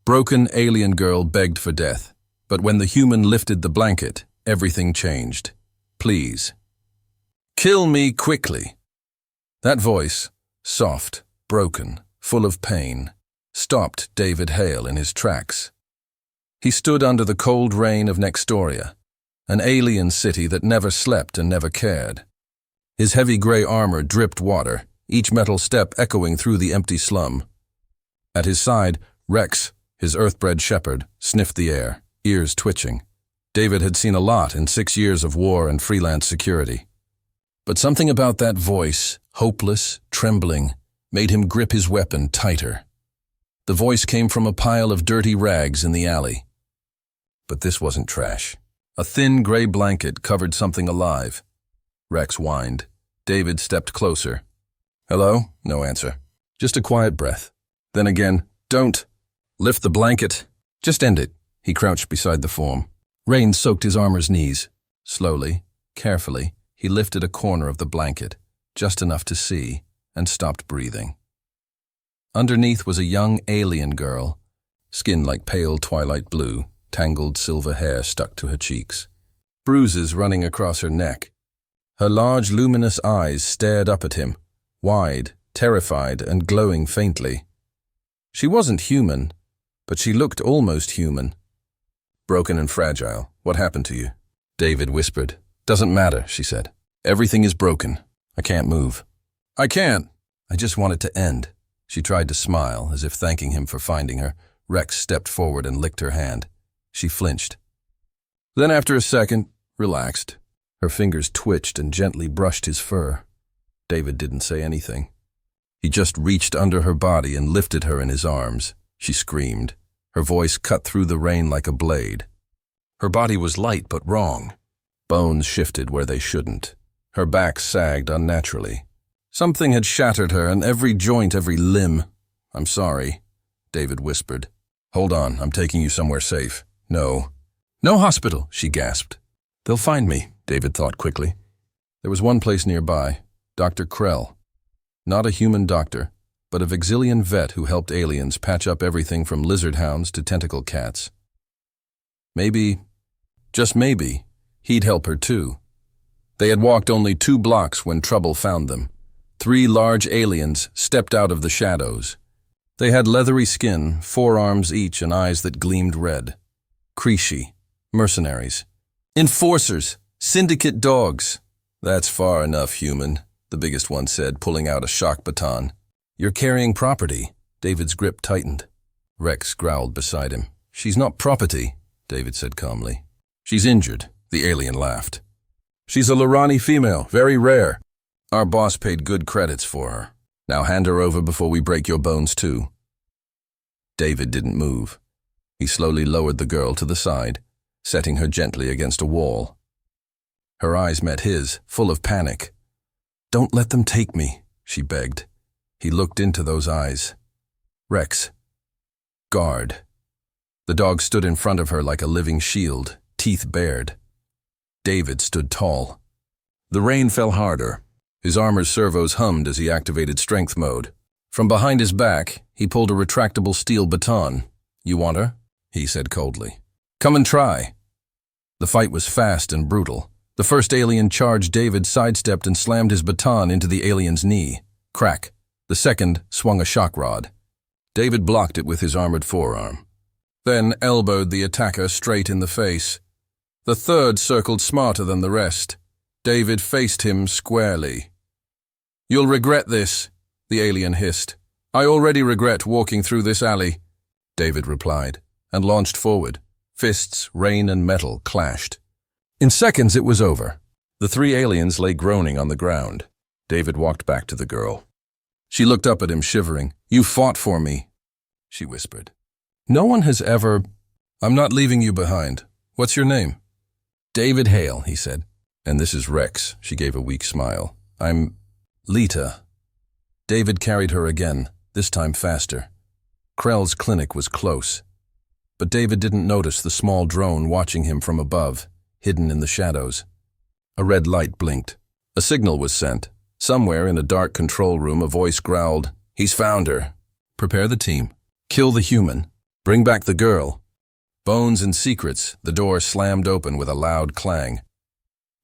Broken alien girl begged for death, but when the human lifted the blanket, everything changed. Please. Kill me quickly. That voice, soft, broken, full of pain, stopped David Hale in his tracks. He stood under the cold rain of Nextoria, an alien city that never slept and never cared. His heavy gray armor dripped water, each metal step echoing through the empty slum. At his side, Rex, his earthbred shepherd, sniffed the air, ears twitching. David had seen a lot in 6 years of war and freelance security. But something about that voice, hopeless, trembling, made him grip his weapon tighter. The voice came from a pile of dirty rags in the alley. But this wasn't trash. A thin gray blanket covered something alive. Rex whined. David stepped closer. Hello? No answer. Just a quiet breath. Then again, don't. Lift the blanket. Just end it. He crouched beside the form. Rain soaked his armor's knees. Slowly, carefully, he lifted a corner of the blanket, just enough to see, and stopped breathing. Underneath was a young alien girl, skin like pale twilight blue, tangled silver hair stuck to her cheeks, bruises running across her neck. Her large, luminous eyes stared up at him, wide, terrified, and glowing faintly. She wasn't human, but she looked almost human. Broken and fragile. What happened to you? David whispered. Doesn't matter, she said. Everything is broken. I can't move. I can't. I just want it to end. She tried to smile, as if thanking him for finding her. Rex stepped forward and licked her hand. She flinched. Then after a second, relaxed. Her fingers twitched and gently brushed his fur. David didn't say anything. He just reached under her body and lifted her in his arms. She screamed. Her voice cut through the rain like a blade. Her body was light but wrong. Bones shifted where they shouldn't. Her back sagged unnaturally. Something had shattered her, and every joint, every limb. I'm sorry, David whispered. Hold on, I'm taking you somewhere safe. No. No hospital, she gasped. They'll find me, David thought quickly. There was one place nearby, Dr. Krell. Not a human doctor, but a Vexillian vet who helped aliens patch up everything from lizard hounds to tentacle cats. Maybe, just maybe, he'd help her too. They had walked only 2 blocks when trouble found them. 3 large aliens stepped out of the shadows. They had leathery skin, 4 arms each, and eyes that gleamed red. Creshi, mercenaries. Enforcers, Syndicate dogs. That's far enough, human, the biggest one said, pulling out a shock baton. You're carrying property. David's grip tightened. Rex growled beside him. She's not property, David said calmly. She's injured, the alien laughed. She's a Lurani female, very rare. Our boss paid good credits for her. Now hand her over before we break your bones too. David didn't move. He slowly lowered the girl to the side, setting her gently against a wall. Her eyes met his, full of panic. Don't let them take me, she begged. He looked into those eyes. Rex. Guard. The dog stood in front of her like a living shield, teeth bared. David stood tall. The rain fell harder. His armor's servos hummed as he activated strength mode. From behind his back, he pulled a retractable steel baton. You want her? He said coldly. Come and try. The fight was fast and brutal. The first alien charged David sidestepped and slammed his baton into the alien's knee. Crack. The second swung a shock rod. David blocked it with his armored forearm. Then elbowed the attacker straight in the face. The third circled smarter than the rest. David faced him squarely. You'll regret this, the alien hissed. I already regret walking through this alley, David replied, and launched forward. Fists, rain, and metal clashed. In seconds it was over. The 3 aliens lay groaning on the ground. David walked back to the girl. She looked up at him, shivering. You fought for me, she whispered. No one has ever... I'm not leaving you behind. What's your name? David Hale, he said. And this is Rex, she gave a weak smile. I'm... Lita. David carried her again, this time faster. Krell's clinic was close. But David didn't notice the small drone watching him from above, hidden in the shadows. A red light blinked. A signal was sent. Somewhere in a dark control room, a voice growled, He's found her. Prepare the team. Kill the human. Bring back the girl. Bones and secrets, the door slammed open with a loud clang.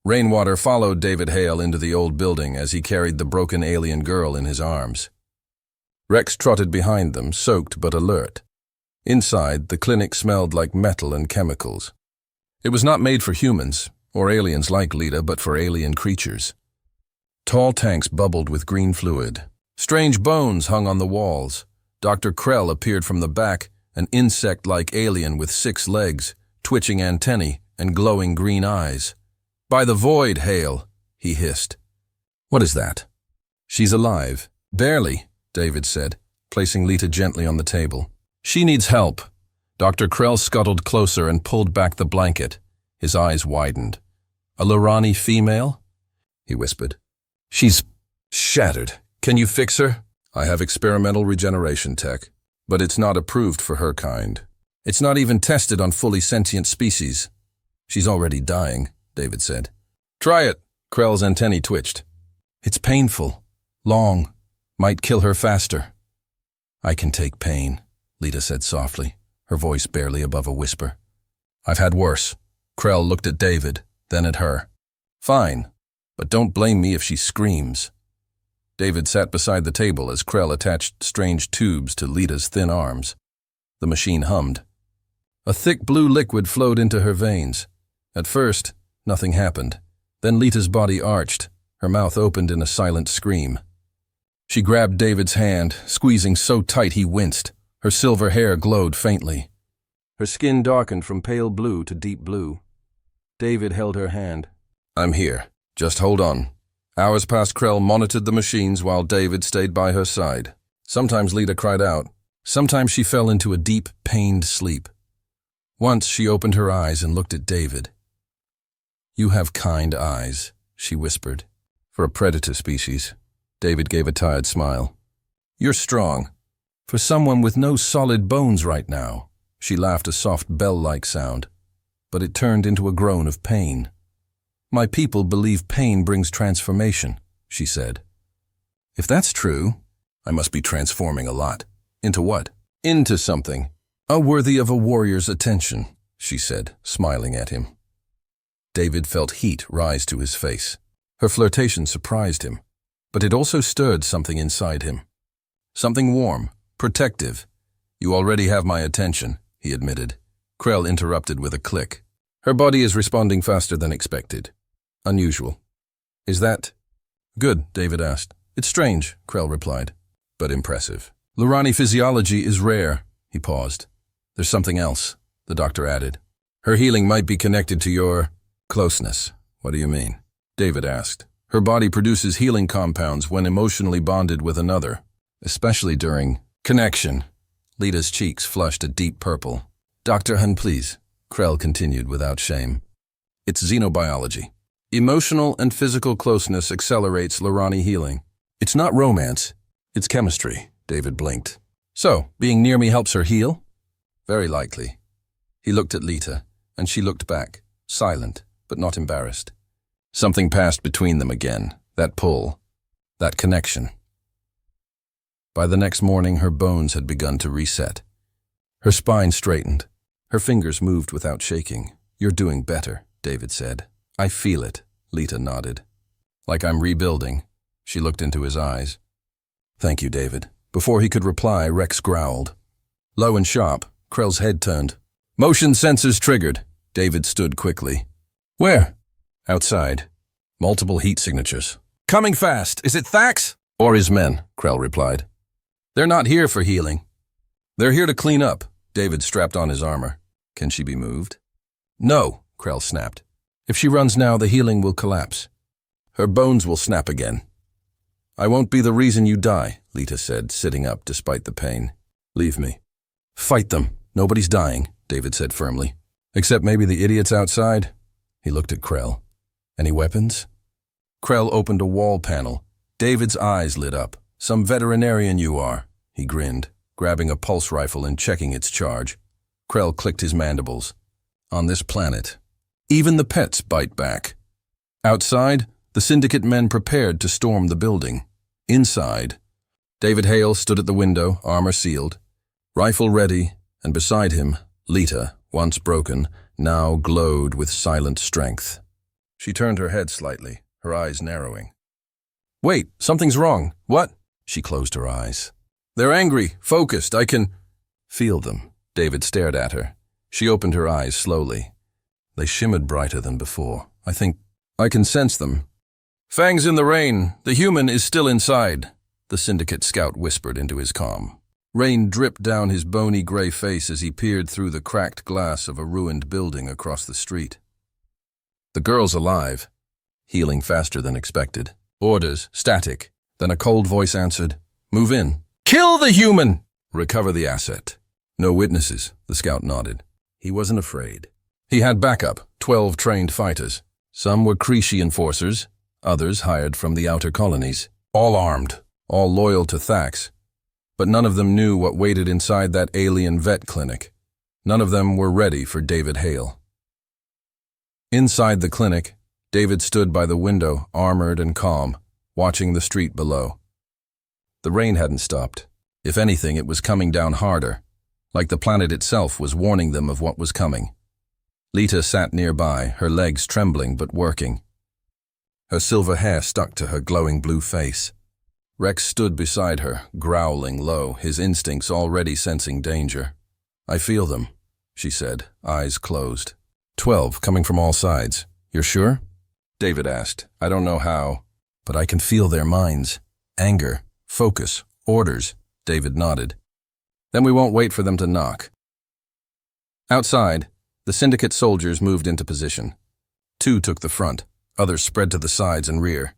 Rainwater followed David Hale into the old building as he carried the broken alien girl in his arms. Rex trotted behind them, soaked but alert. Inside, the clinic smelled like metal and chemicals. It was not made for humans, or aliens like Lita, but for alien creatures. Tall tanks bubbled with green fluid. Strange bones hung on the walls. Dr. Krell appeared from the back, an insect-like alien with 6 legs, twitching antennae, and glowing green eyes. "By the void, Hale," he hissed. "What is that?" "She's alive." "Barely," David said, placing Lita gently on the table. "She needs help." Dr. Krell scuttled closer and pulled back the blanket. His eyes widened. "A Lurani female?" he whispered. "She's shattered. Can you fix her?" "I have experimental regeneration tech, but it's not approved for her kind. It's not even tested on fully sentient species." "She's already dying," David said. "Try it." Krell's antennae twitched. "It's painful. Long. Might kill her faster." "I can take pain," Lita said softly, her voice barely above a whisper. "I've had worse." Krell looked at David, then at her. "Fine, but don't blame me if she screams." David sat beside the table as Krell attached strange tubes to Lita's thin arms. The machine hummed. A thick blue liquid flowed into her veins. At first, nothing happened. Then Lita's body arched, her mouth opened in a silent scream. She grabbed David's hand, squeezing so tight he winced. Her silver hair glowed faintly. Her skin darkened from pale blue to deep blue. David held her hand. "I'm here. Just hold on." Hours past, Krell monitored the machines while David stayed by her side. Sometimes Lita cried out. Sometimes she fell into a deep, pained sleep. Once she opened her eyes and looked at David. "You have kind eyes," she whispered. "For a predator species." David gave a tired smile. "You're strong. For someone with no solid bones right now." She laughed a soft bell-like sound, but it turned into a groan of pain. "My people believe pain brings transformation," she said. "If that's true, I must be transforming a lot. Into what?" "Into something. Worthy of a warrior's attention," she said, smiling at him. David felt heat rise to his face. Her flirtation surprised him, but it also stirred something inside him. Something warm, protective. "You already have my attention," he admitted. Krell interrupted with a click. "Her body is responding faster than expected. Unusual." "Is that good?" David asked. "It's strange," Krell replied, "but impressive. Lurani physiology is rare." He paused. "There's something else," the doctor added. "Her healing might be connected to your closeness." "What do you mean?" David asked. "Her body produces healing compounds when emotionally bonded with another, especially during connection." Lita's cheeks flushed a deep purple. "Dr. Hun, please," Krell continued without shame. "It's xenobiology. Emotional and physical closeness accelerates Lurani healing. It's not romance, it's chemistry." David blinked. "So, being near me helps her heal?" "Very likely." He looked at Lita, and she looked back, silent, but not embarrassed. Something passed between them again, that pull, that connection. By the next morning, her bones had begun to reset. Her spine straightened. Her fingers moved without shaking. "You're doing better," David said. "I feel it," Lita nodded. "Like I'm rebuilding." She looked into his eyes. "Thank you, David." Before he could reply, Rex growled. Low and sharp, Krell's head turned. "Motion sensors triggered." David stood quickly. "Where?" "Outside. Multiple heat signatures." "Coming fast. Is it Thax?" "Or his men," Krell replied. "They're not here for healing. They're here to clean up." David strapped on his armor. "Can she be moved?" "No," Krell snapped. "If she runs now, the healing will collapse. Her bones will snap again." "I won't be the reason you die," Lita said, sitting up despite the pain. "Leave me." "Fight them. Nobody's dying," David said firmly. "Except maybe the idiots outside." He looked at Krell. "Any weapons?" Krell opened a wall panel. David's eyes lit up. "Some veterinarian you are," he grinned, grabbing a pulse rifle and checking its charge. Krell clicked his mandibles. "On this planet, even the pets bite back." Outside, the Syndicate men prepared to storm the building. Inside, David Hale stood at the window, armor sealed, rifle ready, and beside him, Lita, once broken, now glowed with silent strength. She turned her head slightly, her eyes narrowing. "Wait, something's wrong. What?" She closed her eyes. "They're angry, focused, I can feel them." David stared at her. She opened her eyes slowly. They shimmered brighter than before. I can sense them." "Fangs in the rain. The human is still inside," the Syndicate scout whispered into his comm. Rain dripped down his bony gray face as he peered through the cracked glass of a ruined building across the street. "The girl's alive," healing faster than expected. "Orders, static." Then a cold voice answered, "Move in." "Kill the human!" "Recover the asset." "No witnesses," the scout nodded. He wasn't afraid. He had backup, 12 trained fighters. Some were Creshi enforcers, others hired from the outer colonies. All armed, all loyal to Thax. But none of them knew what waited inside that alien vet clinic. None of them were ready for David Hale. Inside the clinic, David stood by the window, armored and calm, watching the street below. The rain hadn't stopped. If anything, it was coming down harder, like the planet itself was warning them of what was coming. Lita sat nearby, her legs trembling but working. Her silver hair stuck to her glowing blue face. Rex stood beside her, growling low, his instincts already sensing danger. "I feel them," she said, eyes closed. 12 coming from all sides. "You're sure?" David asked. "I don't know how, but I can feel their minds. Anger, focus, orders." David nodded. "Then we won't wait for them to knock." Outside, the Syndicate soldiers moved into position. 2 took the front, others spread to the sides and rear.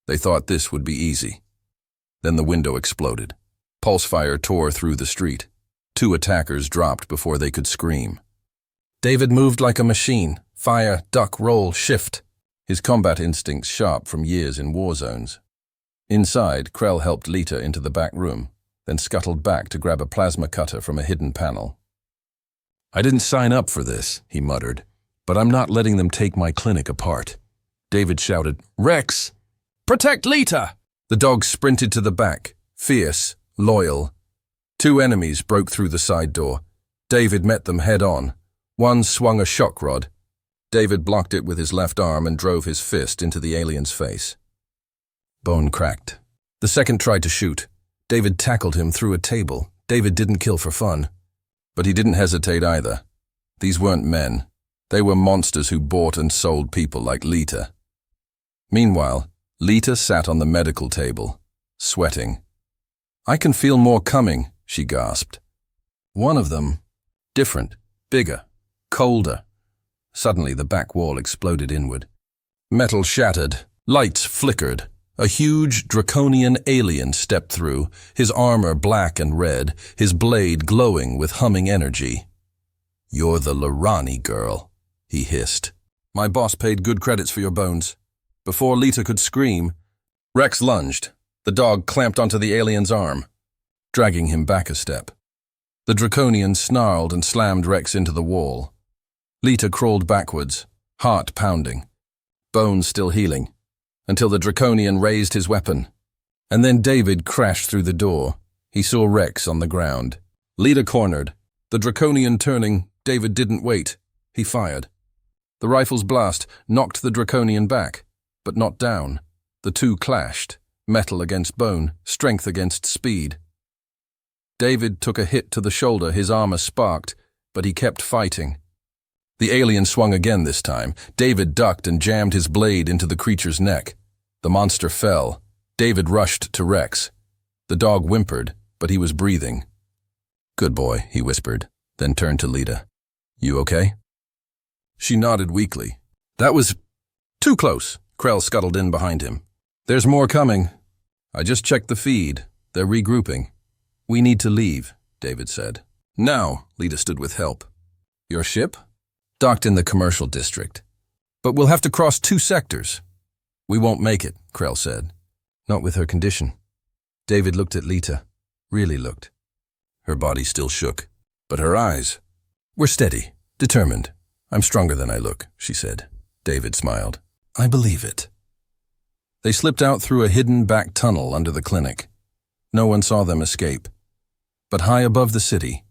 They thought this would be easy. Then the window exploded. Pulse fire tore through the street. 2 attackers dropped before they could scream. David moved like a machine. Fire, duck, roll, shift. His combat instincts sharp from years in war zones. Inside, Krell helped Lita into the back room, then scuttled back to grab a plasma cutter from a hidden panel. "I didn't sign up for this," he muttered, "but I'm not letting them take my clinic apart." David shouted, "Rex! Protect Lita!" The dog sprinted to the back, fierce, loyal. 2 enemies broke through the side door. David met them head-on. One swung a shock rod. David blocked it with his left arm and drove his fist into the alien's face. Bone cracked. The second tried to shoot. David tackled him through a table. David didn't kill for fun. But he didn't hesitate either. These weren't men. They were monsters who bought and sold people like Lita. Meanwhile, Lita sat on the medical table, sweating. "I can feel more coming," she gasped. "One of them, different, bigger, colder." Suddenly the back wall exploded inward. Metal shattered, lights flickered. A huge, draconian alien stepped through, his armor black and red, his blade glowing with humming energy. "You're the Lurani girl," he hissed. "My boss paid good credits for your bones." Before Lita could scream, Rex lunged. The dog clamped onto the alien's arm, dragging him back a step. The draconian snarled and slammed Rex into the wall. Lita crawled backwards, heart pounding, bones still healing, until the draconian raised his weapon. And then David crashed through the door. He saw Rex on the ground. Lita cornered. The draconian turning, David didn't wait. He fired. The rifle's blast knocked the draconian back, but not down. The 2 clashed, metal against bone, strength against speed. David took a hit to the shoulder, his armor sparked, but he kept fighting. The alien swung again this time. David ducked and jammed his blade into the creature's neck. The monster fell. David rushed to Rex. The dog whimpered, but he was breathing. "Good boy," he whispered, then turned to Lita. "You okay?" She nodded weakly. "That was too close." Krell scuttled in behind him. "There's more coming. I just checked the feed. They're regrouping." "We need to leave," David said. "Now," Lita stood with help. "Your ship?" "Docked in the commercial district. But we'll have to cross 2 sectors." "We won't make it," Krell said. "Not with her condition." David looked at Lita. Really looked. Her body still shook, but her eyes were steady, determined. "I'm stronger than I look," she said. David smiled. "I believe it." They slipped out through a hidden back tunnel under the clinic. No one saw them escape. But high above the city,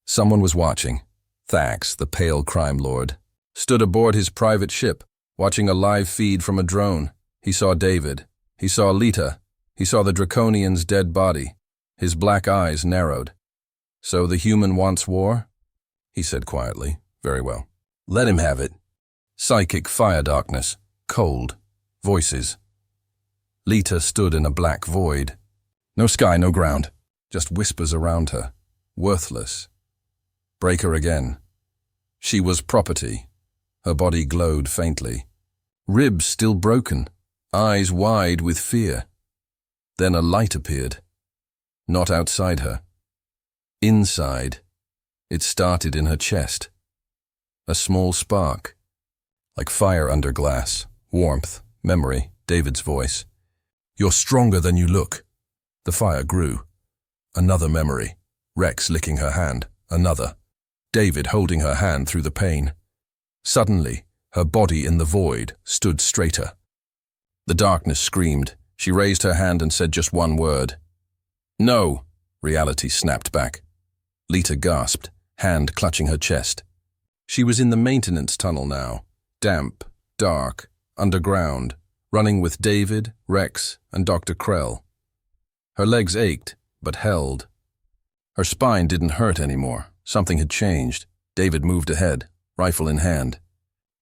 Someone was watching. Thax, the pale crime lord, stood aboard his private ship, watching a live feed from a drone. He saw David. He saw Lita. He saw the Draconian's dead body. His black eyes narrowed. "So the human wants war?" he said quietly. "Very well. Let him have it." Psychic fire darkness. Cold. Voices. Lita stood in a black void. No sky, no ground. Just whispers around her. Worthless. Break her again. She was property. Her body glowed faintly. Ribs still broken. Eyes wide with fear. Then a light appeared. Not outside her. Inside. It started in her chest. A small spark. Like fire under glass. Warmth. Memory. David's voice. "You're stronger than you look." The fire grew. Another memory. Rex licking her hand. Another. David holding her hand through the pain. Suddenly, her body in the void stood straighter. The darkness screamed. She raised her hand and said just one word. "No," reality snapped back. Lita gasped, hand clutching her chest. She was in the maintenance tunnel now, damp, dark, underground, running with David, Rex, and Dr. Krell. Her legs ached, but held. Her spine didn't hurt anymore. Something had changed. David moved ahead, rifle in hand.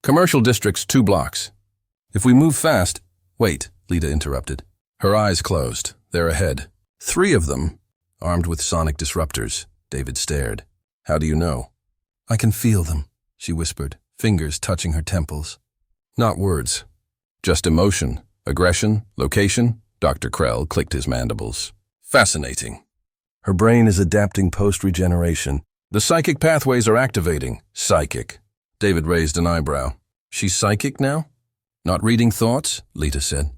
"Commercial district's 2 blocks. If we move fast—" "Wait," Lita interrupted. Her eyes closed. They're ahead. 3 of them, armed with sonic disruptors. David stared. "How do you know?" "I can feel them," she whispered, fingers touching her temples. Not words. Just emotion, aggression, location. Dr. Krell clicked his mandibles. "Fascinating. Her brain is adapting post-regeneration. The psychic pathways are activating." "Psychic." David raised an eyebrow. "She's psychic now?" "Not reading thoughts," Lita said.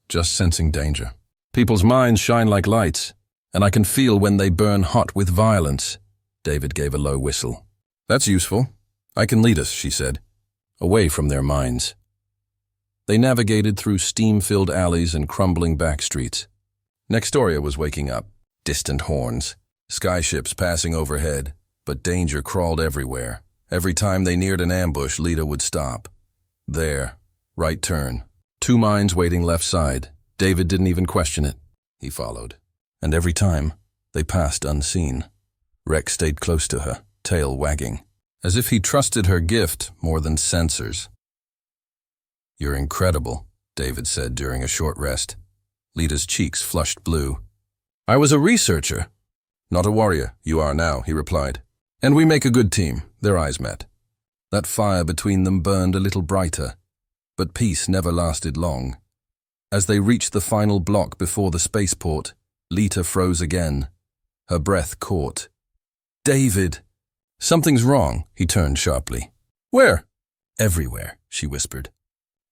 "Just sensing danger. People's minds shine like lights, and I can feel when they burn hot with violence." David gave a low whistle. "That's useful. I can lead us," she said, away from their minds. They navigated through steam-filled alleys and crumbling back streets. Nextoria was waking up. Distant horns. Skyships passing overhead, but danger crawled everywhere. Every time they neared an ambush, Lita would stop. There. Right turn. 2 mines waiting left side. David didn't even question it. He followed. And every time, they passed unseen. Rex stayed close to her, tail wagging, as if he trusted her gift more than sensors. "You're incredible," David said during a short rest. Lita's cheeks flushed blue. "I was a researcher." "Not a warrior. You are now," he replied. "And we make a good team." Their eyes met. That fire between them burned a little brighter, but peace never lasted long. As they reached the final block before the spaceport, Lita froze again. Her breath caught. "David!" "Something's wrong," he turned sharply. "Where?" "Everywhere," she whispered.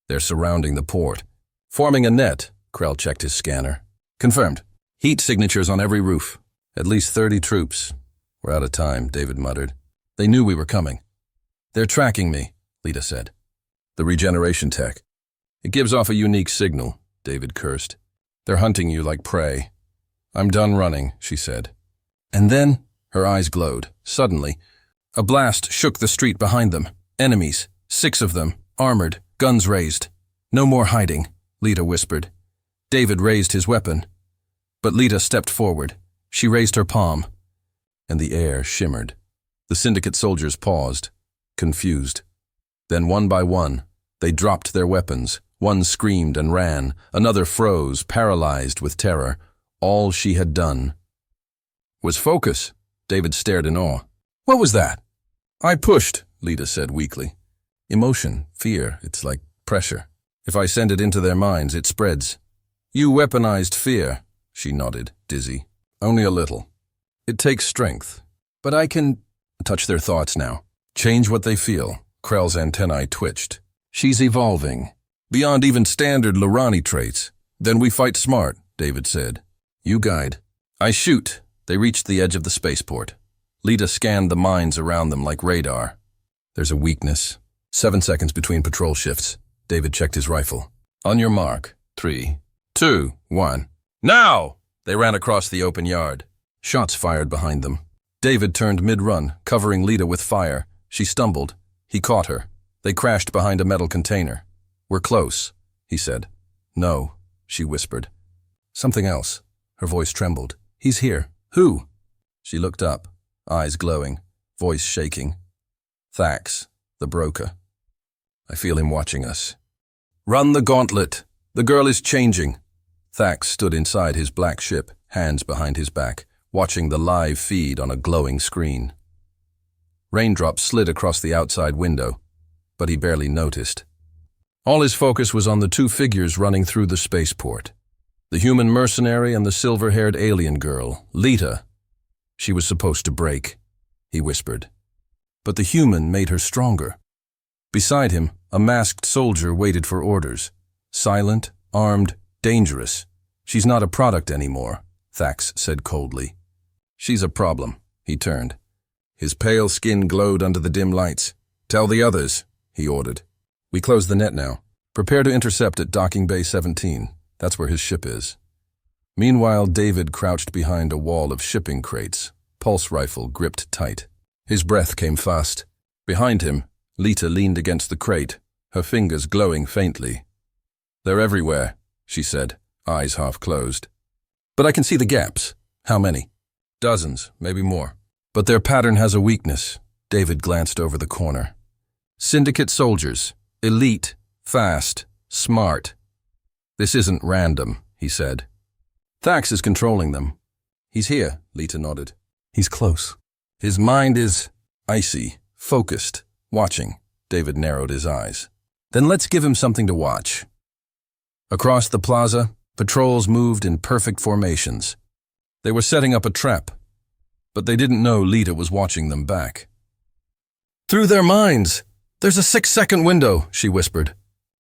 "They're surrounding the port. Forming a net." Krell checked his scanner. "Confirmed. Heat signatures on every roof. At least 30 troops. We're out of time," David muttered. "They knew we were coming." "They're tracking me," Lita said. "The regeneration tech. It gives off a unique signal," David cursed. "They're hunting you like prey." "I'm done running," she said. And then, her eyes glowed. Suddenly, a blast shook the street behind them. Enemies, 6 of them, armored, guns raised. "No more hiding," Lita whispered. David raised his weapon. But Lita stepped forward. She raised her palm, and the air shimmered. The Syndicate soldiers paused, confused. Then one by one, they dropped their weapons. One screamed and ran. Another froze, paralyzed with terror. All she had done was focus. David stared in awe. "What was that?" "I pushed," Lita said weakly. "Emotion, fear, it's like pressure. If I send it into their minds, it spreads." "You weaponized fear," she nodded, dizzy. "Only a little. It takes strength. But I can touch their thoughts now. Change what they feel." Krell's antennae twitched. "She's evolving. Beyond even standard Lurani traits. Then we fight smart," David said. "You guide." "I shoot." They reached the edge of the spaceport. Lita scanned the mines around them like radar. "There's a weakness. 7 seconds between patrol shifts." David checked his rifle. "On your mark. 3, 2, 1. Now!" They ran across the open yard. Shots fired behind them. David turned mid-run, covering Lita with fire. She stumbled. He caught her. They crashed behind a metal container. "We're close," he said. "No," she whispered. "Something else." Her voice trembled. "He's here." "Who?" She looked up, eyes glowing, voice shaking. "Thax, the broker. I feel him watching us." "Run the gauntlet. The girl is changing." Thax stood inside his black ship, hands behind his back, watching the live feed on a glowing screen. Raindrops slid across the outside window, but he barely noticed. All his focus was on the two figures running through the spaceport. The human mercenary and the silver-haired alien girl, Lita. She was supposed to break, he whispered. But the human made her stronger. Beside him, a masked soldier waited for orders. Silent, armed, dangerous. "She's not a product anymore," Thax said coldly. "She's a problem," he turned. His pale skin glowed under the dim lights. "Tell the others," he ordered. "We close the net now. Prepare to intercept at Docking Bay 17. That's where his ship is." Meanwhile, David crouched behind a wall of shipping crates, pulse rifle gripped tight. His breath came fast. Behind him, Lita leaned against the crate, her fingers glowing faintly. "They're everywhere," she said, eyes half closed. "But I can see the gaps." "How many?" "Dozens, maybe more. But their pattern has a weakness." David glanced over the corner. "Syndicate soldiers. Elite. Fast. Smart. This isn't random," he said. "Thax is controlling them." "He's here," Lita nodded. "He's close." "His mind is icy, focused, watching." David narrowed his eyes. "Then let's give him something to watch." Across the plaza, patrols moved in perfect formations. They were setting up a trap, but they didn't know Lita was watching them back. "Through their minds! There's a 6-second window," she whispered.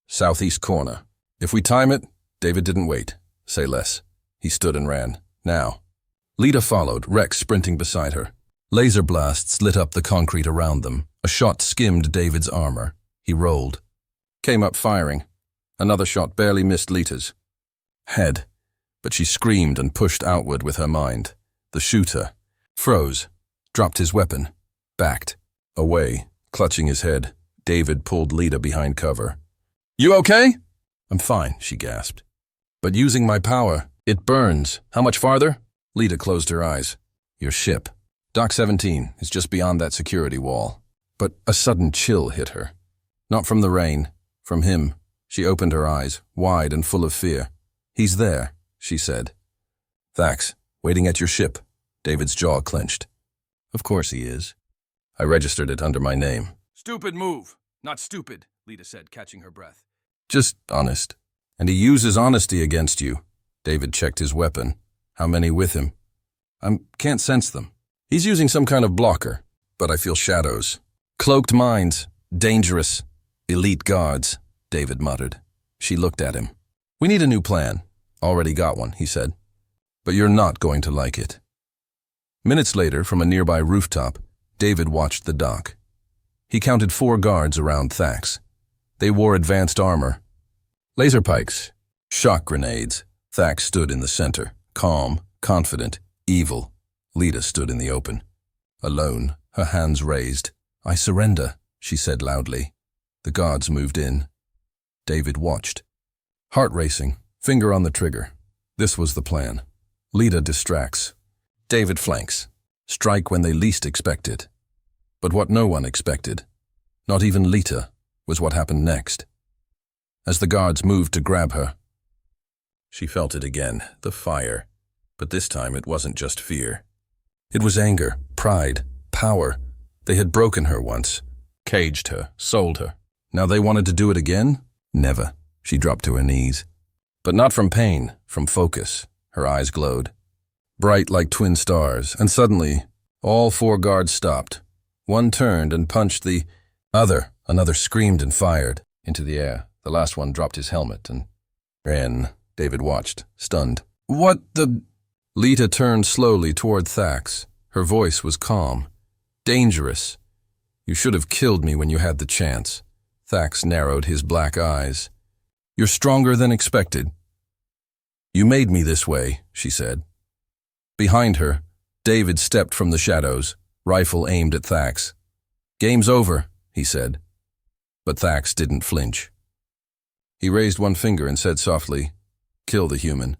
"Southeast corner. If we time it..." David didn't wait. "Say less." He stood and ran. "Now." Lita followed, Rex sprinting beside her. Laser blasts lit up the concrete around them. A shot skimmed David's armor. He rolled. Came up firing. Another shot barely missed Lita's head, but she screamed and pushed outward with her mind. The shooter froze, dropped his weapon, backed away, clutching his head. David pulled Lita behind cover. "You okay?" "I'm fine," she gasped. "But using my power, it burns. How much farther?" Lita closed her eyes. "Your ship. Dock 17 is just beyond that security wall." But a sudden chill hit her. Not from the rain, from him. She opened her eyes, wide and full of fear. "He's there," she said. "Thax, waiting at your ship." David's jaw clenched. "Of course he is. I registered it under my name." "Stupid move. Not stupid," Lita said, catching her breath. "Just honest. And he uses honesty against you." David checked his weapon. "How many with him?" "I can't sense them. He's using some kind of blocker, but I feel shadows. Cloaked minds. Dangerous. Elite guards," David muttered. She looked at him. "We need a new plan." "Already got one," he said. "But you're not going to like it." Minutes later, from a nearby rooftop, David watched the dock. He counted 4 guards around Thax. They wore advanced armor. Laser pikes. Shock grenades. Thax stood in the center, calm, confident, evil. Lita stood in the open. Alone, her hands raised. "I surrender," she said loudly. The guards moved in. David watched. Heart racing, finger on the trigger. This was the plan. Lita distracts. David flanks. Strike when they least expect it. But what no one expected, not even Lita, was what happened next. As the guards moved to grab her, she felt it again, the fire. But this time it wasn't just fear. It was anger, pride, power. They had broken her once, caged her, sold her. Now they wanted to do it again? Never. She dropped to her knees. But not from pain, from focus. Her eyes glowed, bright like twin stars, and suddenly all 4 guards stopped. One turned and punched the other. Another screamed and fired into the air. The last one dropped his helmet and ran. David watched, stunned. "What the..." Lita turned slowly toward Thax. Her voice was calm. "Dangerous. You should have killed me when you had the chance." Thax narrowed his black eyes. "You're stronger than expected." "You made me this way," she said. Behind her, David stepped from the shadows, rifle aimed at Thax. "Game's over," he said. But Thax didn't flinch. He raised one finger and said softly, "Kill the human."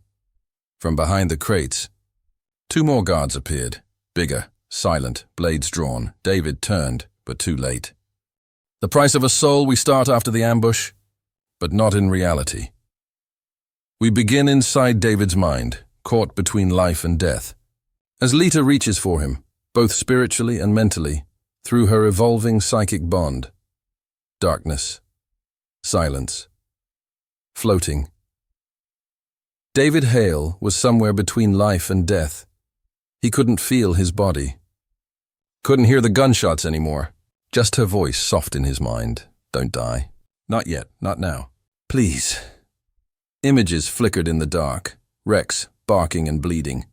From behind the crates, 2 more guards appeared, bigger, silent, blades drawn. David turned, but too late. The price of a soul, we start after the ambush, but not in reality. We begin inside David's mind, caught between life and death. As Lita reaches for him, both spiritually and mentally, through her evolving psychic bond. Darkness. Silence. Floating. David Hale was somewhere between life and death. He couldn't feel his body. Couldn't hear the gunshots anymore. Just her voice soft in his mind. "Don't die. Not yet. Not now. Please." Images flickered in the dark. Rex, barking and bleeding.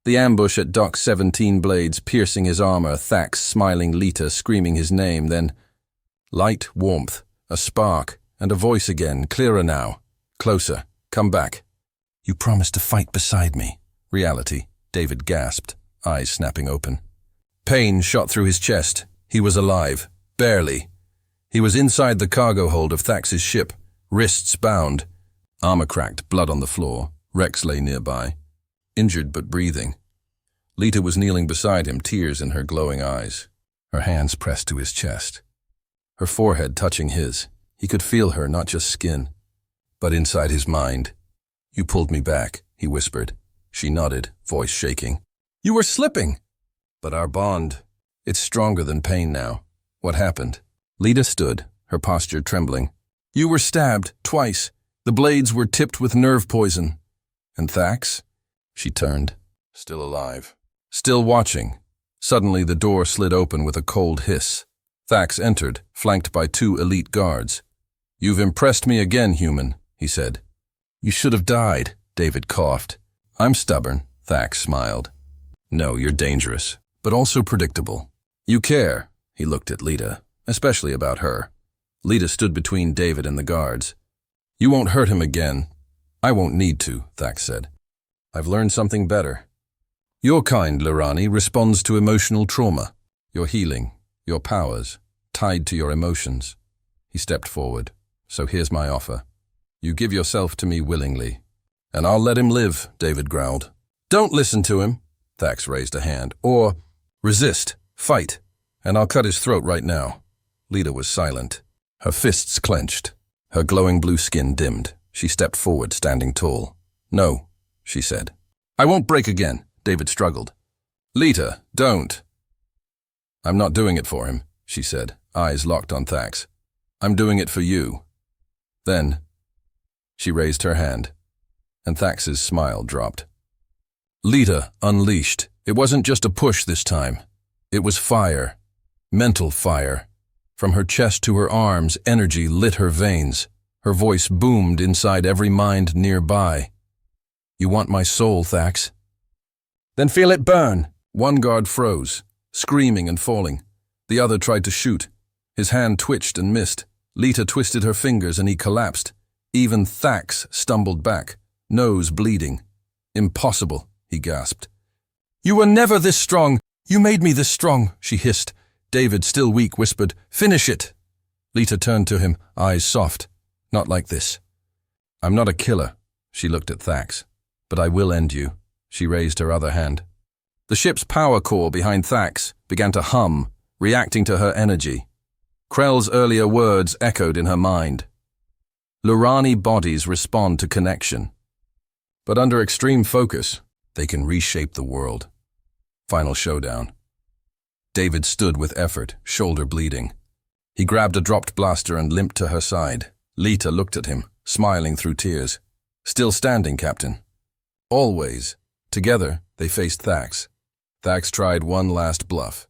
The ambush at Dock 17, blades piercing his armor, Thax smiling, Lita screaming his name, then light, warmth, a spark, and a voice again, clearer now. "Closer. Come back." "You promised to fight beside me." Reality. David gasped, eyes snapping open. Pain shot through his chest. He was alive. Barely. He was inside the cargo hold of Thax's ship, wrists bound. Armor cracked, blood on the floor. Rex lay nearby, injured but breathing. Lita was kneeling beside him, tears in her glowing eyes. Her hands pressed to his chest. Her forehead touching his. He could feel her, not just skin, but inside his mind. "You pulled me back," he whispered. She nodded, voice shaking. "You were slipping." "But our bond, it's stronger than pain now." "What happened?" Lita stood, her posture trembling. "You were stabbed, twice. The blades were tipped with nerve poison." "And Thax?" She turned. Still alive. Still watching. Suddenly the door slid open with a cold hiss. Thax entered, flanked by 2 elite guards. "You've impressed me again, human," he said. "You should have died," David coughed. "I'm stubborn," Thax smiled. "No, you're dangerous, but also predictable. You care," he looked at Lita, "especially about her." Lita stood between David and the guards. "You won't hurt him again." "I won't need to," Thax said. "I've learned something better. Your kind, Lurani, responds to emotional trauma. Your healing, your powers, tied to your emotions." He stepped forward. "So here's my offer. You give yourself to me willingly." "And I'll let him live," David growled. "Don't listen to him," Thax raised a hand. "Or resist, fight, and I'll cut his throat right now." Lita was silent. Her fists clenched. Her glowing blue skin dimmed. She stepped forward, standing tall. "No," she said. "I won't break again," David struggled. "Lita, don't." "I'm not doing it for him," she said, eyes locked on Thax. "I'm doing it for you." Then she raised her hand, and Thax's smile dropped. Lita unleashed. It wasn't just a push this time. It was fire. Mental fire. From her chest to her arms, energy lit her veins. Her voice boomed inside every mind nearby. "You want my soul, Thax?" "Then feel it burn." One guard froze, screaming and falling. The other tried to shoot. His hand twitched and missed. Lita twisted her fingers and he collapsed. Even Thax stumbled back, nose bleeding. "Impossible," he gasped. "You were never this strong. You made me this strong," she hissed. David, still weak, whispered, "Finish it." Lita turned to him, eyes soft. "Not like this." "I'm not a killer," she looked at Thax. "But I will end you." She raised her other hand. The ship's power core behind Thax began to hum, reacting to her energy. Krell's earlier words echoed in her mind. Lurani bodies respond to connection. But under extreme focus, they can reshape the world. Final showdown. David stood with effort, shoulder bleeding. He grabbed a dropped blaster and limped to her side. Lita looked at him, smiling through tears. "Still standing, Captain." Always. Together, they faced Thax. Thax tried one last bluff.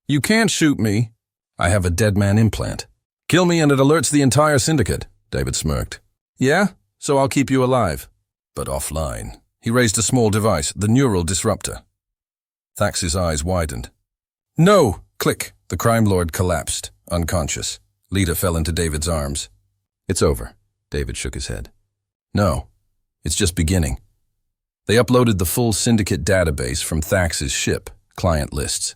"You can't shoot me." "I have a dead man implant." "Kill me and it alerts the entire Syndicate," David smirked. "Yeah? So I'll keep you alive." "But offline." He raised a small device, the neural disruptor. Thax's eyes widened. "No!" Click. The crime lord collapsed, unconscious. Lita fell into David's arms. "It's over." David shook his head. "No, it's just beginning." They uploaded the full Syndicate database from Thax's ship, client lists,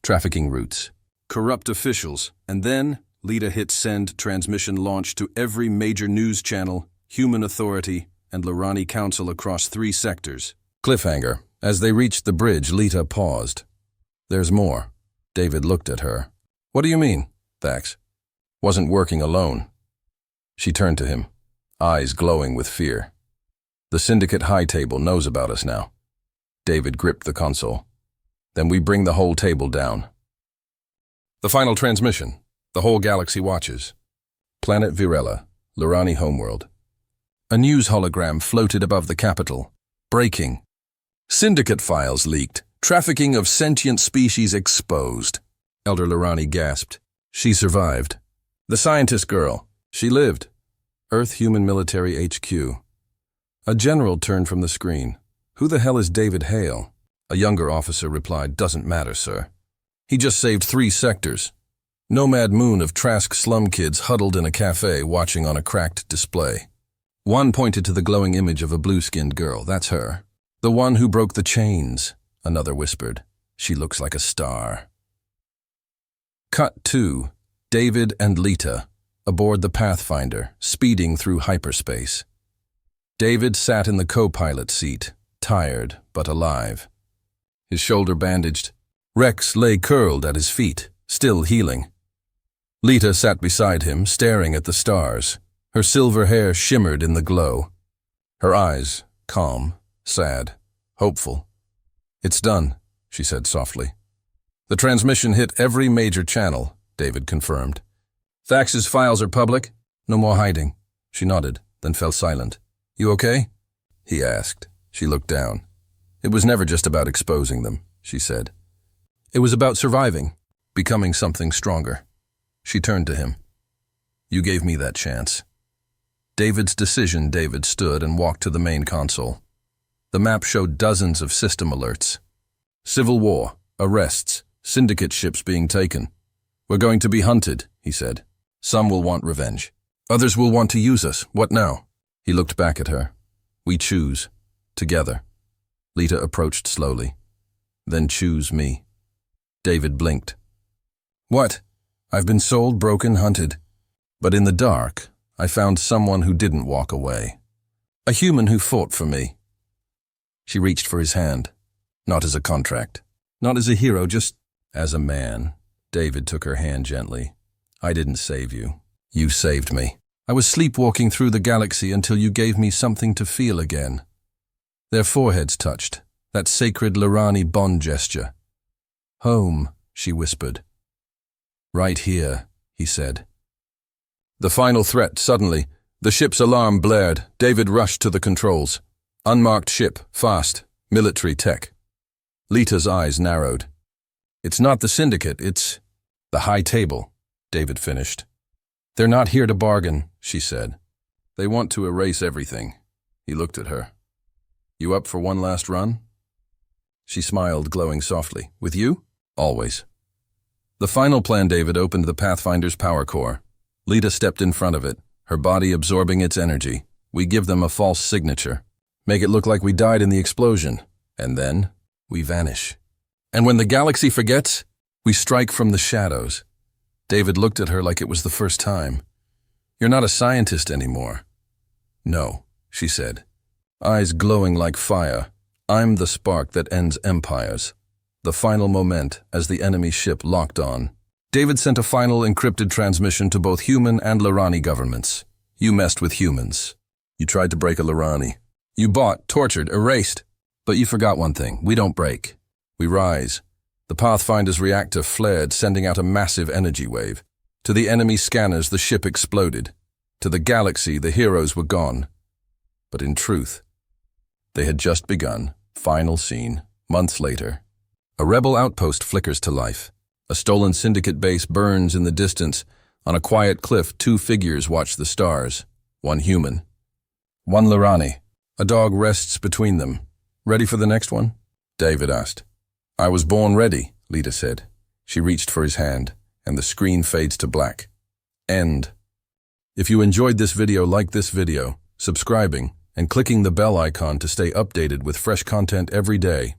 trafficking routes, corrupt officials, and then Lita hit send transmission launch to every major news channel, human authority, and Lurani council across 3 sectors. Cliffhanger. As they reached the bridge, Lita paused. There's more. David looked at her. What do you mean? Thax wasn't working alone. She turned to him, eyes glowing with fear. The Syndicate high table knows about us now. David gripped the console. Then we bring the whole table down. The final transmission. The whole galaxy watches. Planet Virella, Lurani homeworld. A news hologram floated above the capital. Breaking. Syndicate files leaked. Trafficking of sentient species exposed. Elder Lurani gasped. She survived. The scientist girl. She lived. Earth Human Military HQ. A general turned from the screen. Who the hell is David Hale? A younger officer replied, Doesn't matter, sir. He just saved 3 sectors. Nomad moon of Trask slum kids huddled in a cafe watching on a cracked display. One pointed to the glowing image of a blue-skinned girl. That's her. The one who broke the chains, another whispered. She looks like a star. Cut 2. David and Lita, aboard the Pathfinder, speeding through hyperspace. David sat in the co-pilot seat, tired but alive. His shoulder bandaged. Rex lay curled at his feet, still healing. Lita sat beside him, staring at the stars. Her silver hair shimmered in the glow. Her eyes, calm, sad, hopeful. It's done, she said softly. The transmission hit every major channel, David confirmed. Thax's files are public? No more hiding. She nodded, then fell silent. You okay? He asked. She looked down. It was never just about exposing them, she said. It was about surviving, becoming something stronger. She turned to him. You gave me that chance. David's decision. David stood and walked to the main console. The map showed dozens of system alerts. Civil war, arrests, Syndicate ships being taken. We're going to be hunted, he said. Some will want revenge. Others will want to use us. What now? He looked back at her. We choose. Together. Lita approached slowly. Then choose me. David blinked. What? I've been sold, broken, hunted. But in the dark, I found someone who didn't walk away. A human who fought for me. She reached for his hand. Not as a contract. Not as a hero, just as a man. David took her hand gently. I didn't save you. You saved me. I was sleepwalking through the galaxy until you gave me something to feel again. Their foreheads touched. That sacred Lurani bond gesture. Home, she whispered. Right here, he said. The final threat, suddenly. The ship's alarm blared. David rushed to the controls. Unmarked ship, fast, military tech. Lita's eyes narrowed. It's not the Syndicate, it's the high table, David finished. They're not here to bargain, she said. They want to erase everything. He looked at her. You up for one last run? She smiled, glowing softly. With you? Always. The final plan. David opened the Pathfinder's power core. Lita stepped in front of it, her body absorbing its energy. We give them a false signature. Make it look like we died in the explosion. And then, we vanish. And when the galaxy forgets, we strike from the shadows. David looked at her like it was the first time. You're not a scientist anymore. No, she said, eyes glowing like fire. I'm the spark that ends empires. The final moment as the enemy ship locked on. David sent a final encrypted transmission to both human and Lurani governments. You messed with humans. You tried to break a Lurani. You bought, tortured, erased. But you forgot one thing. We don't break. We rise. The Pathfinder's reactor flared, sending out a massive energy wave. To the enemy scanners, the ship exploded. To the galaxy, the heroes were gone. But in truth, they had just begun. Final scene. Months later. A rebel outpost flickers to life. A stolen Syndicate base burns in the distance. On a quiet cliff, 2 figures watch the stars. One human. One Lurani. A dog rests between them. Ready for the next one? David asked. I was born ready, Lita said. She reached for his hand, and the screen fades to black. End. If you enjoyed this video, like this video. Subscribing and clicking the bell icon to stay updated with fresh content every day.